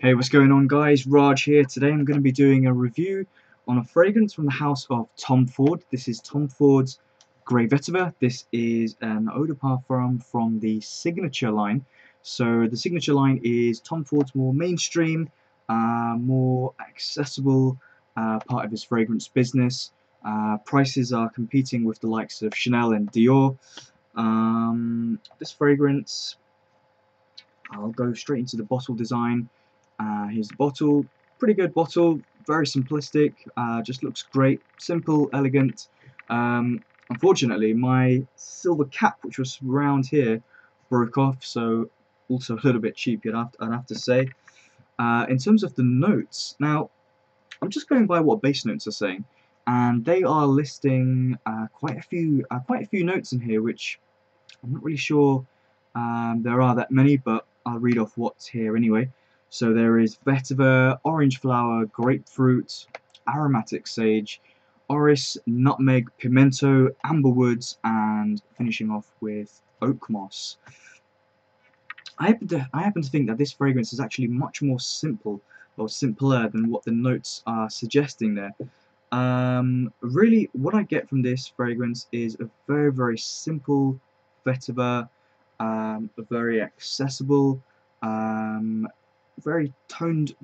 Hey, what's going on, guys? Raj here. Today I'm going to be doing a review on a fragrance from the house of Tom Ford. This is Tom Ford's Grey Vetiver. This is an eau de parfum from the Signature line. So the Signature line is Tom Ford's more mainstream, more accessible part of his fragrance business. Prices are competing with the likes of Chanel and Dior. This fragrance, I'll go straight into the bottle design. Here's the bottle, pretty good bottle, very simplistic, just looks great, simple, elegant. Unfortunately, my silver cap, which was around here, broke off, so also a little bit cheap, I'd have to say. In terms of the notes, now, I'm just going by what base notes are saying, and they are listing quite a few notes in here, which I'm not really sure there are that many, but I'll read off what's here anyway. So there is vetiver, orange flower, grapefruit, aromatic sage, orris, nutmeg, pimento, amberwoods, and finishing off with oak moss. I happen to think that this fragrance is actually much more simpler than what the notes are suggesting there. Really, what I get from this fragrance is a very simple vetiver, very accessible, very toned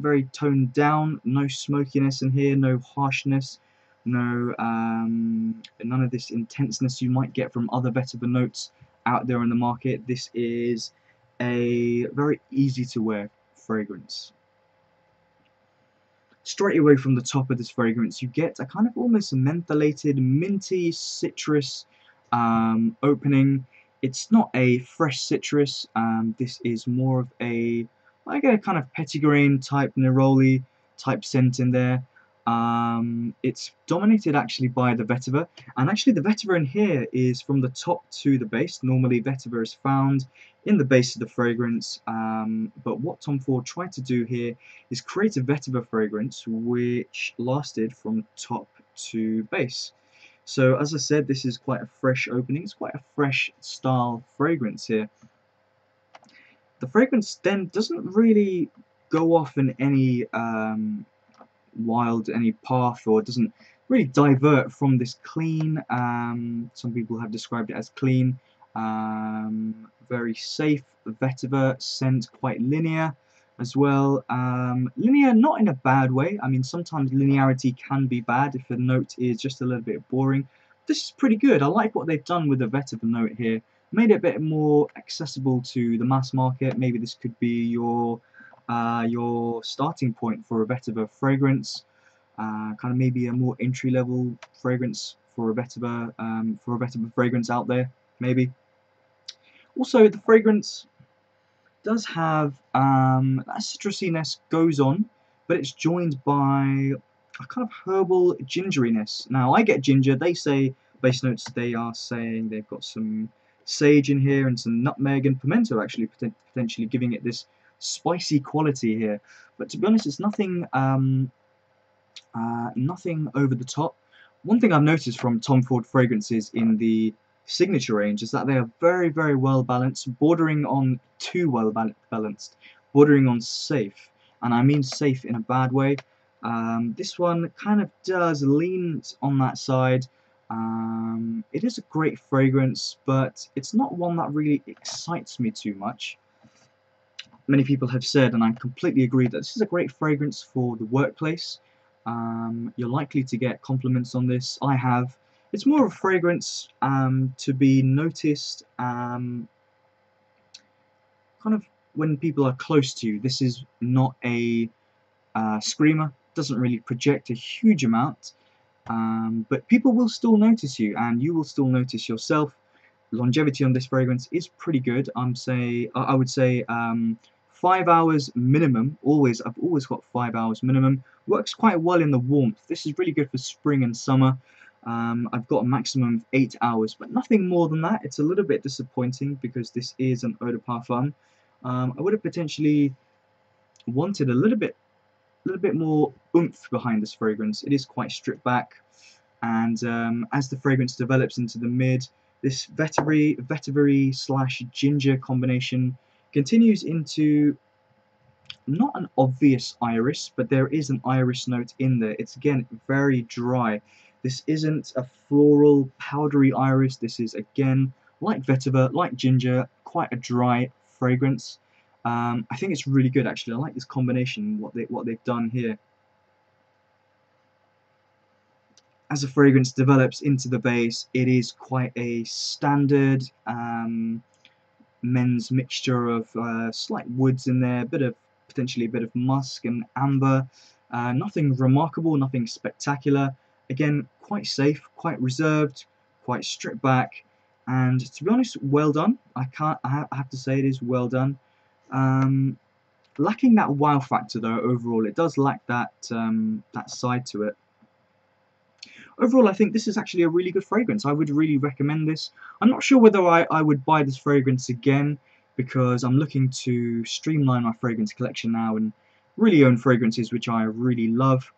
down, no smokiness in here, no harshness, no none of this intenseness you might get from other vetiver notes out there on the market. This is a very easy to wear fragrance. Straight away from the top of this fragrance, you get a kind of almost mentholated, minty, citrus opening. It's not a fresh citrus. This is more of I get a kind of petitgrain type neroli type scent in there. It's dominated actually by the vetiver, and actually the vetiver in here is from the top to the base. Normally vetiver is found in the base of the fragrance, but what Tom Ford tried to do here is create a vetiver fragrance which lasted from top to base. So as I said, this is quite a fresh opening, it's quite a fresh style fragrance here. The fragrance then doesn't really go off in any any path, or doesn't really divert from this clean, some people have described it as clean, very safe vetiver scent, quite linear as well. Linear not in a bad way. I mean, sometimes linearity can be bad if a note is just a little bit boring. This is pretty good. I like what they've done with the vetiver note here. Made it a bit more accessible to the mass market. Maybe this could be your starting point for a vetiver fragrance. Kind of maybe a more entry-level fragrance for a vetiver fragrance out there, maybe. Also, the fragrance does have that citrusiness goes on, but it's joined by a kind of herbal gingeriness. Now, I get ginger. They say base notes. They are saying they've got some sage in here and some nutmeg and pimento, actually potentially giving it this spicy quality here. But to be honest, it's nothing nothing over the top. One thing I've noticed from Tom Ford fragrances in the Signature range is that they are very well balanced, bordering on too well balanced, bordering on safe, and I mean safe in a bad way. This one kind of does lean on that side. It is a great fragrance, but it's not one that really excites me too much. Many people have said, and I completely agree, that this is a great fragrance for the workplace. You're likely to get compliments on this. I have. It's more of a fragrance to be noticed kind of when people are close to you. This is not a screamer. Doesn't really project a huge amount, but people will still notice you, and you will still notice yourself. Longevity on this fragrance is pretty good. I would say 5 hours minimum. I've always got 5 hours minimum. Works quite well in the warmth. This is really good for spring and summer. I've got a maximum of 8 hours, but nothing more than that. It's a little bit disappointing because this is an eau de parfum. I would have potentially wanted a little bit more oomph behind this fragrance. It is quite stripped back, and as the fragrance develops into the mid, this vetivery slash ginger combination continues into not an obvious iris, but there is an iris note in there. It's again very dry. This isn't a floral, powdery iris. This is again like vetiver, like ginger, quite a dry fragrance. I think it's really good actually. I like this combination, what they've done here. As the fragrance develops into the base, it is quite a standard men's mixture of slight woods in there, potentially a bit of musk and amber. Nothing remarkable, nothing spectacular. Again, quite safe, quite reserved, quite stripped back, and to be honest, well done. I have to say it is well done. Lacking that wow factor though. Overall, it does lack that that side to it. Overall, I think this is actually a really good fragrance. I would really recommend this. I'm not sure whether I would buy this fragrance again, because I'm looking to streamline my fragrance collection now and really own fragrances which I really love.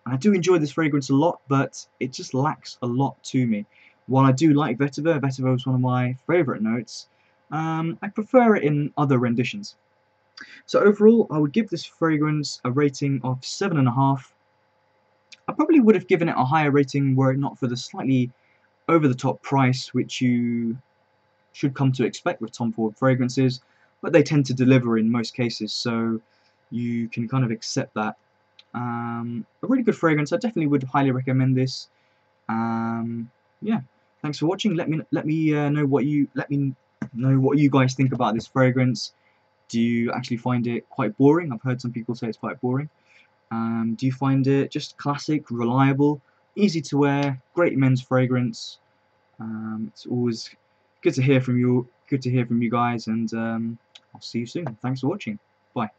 I do enjoy this fragrance a lot, but it just lacks a lot to me. While I do like vetiver, vetiver is one of my favourite notes, I prefer it in other renditions. So overall, I would give this fragrance a rating of 7.5. I probably would have given it a higher rating were it not for the slightly over-the-top price which you should come to expect with Tom Ford fragrances, but they tend to deliver in most cases, so you can kind of accept that. A really good fragrance. I definitely would highly recommend this. Yeah, thanks for watching. Let me know what you guys think about this fragrance. Do you actually find it quite boring? I've heard some people say it's quite boring. Do you find it just classic, reliable, easy to wear, great men's fragrance? It's always good to hear from you. Good to hear from you guys, and I'll see you soon. Thanks for watching. Bye.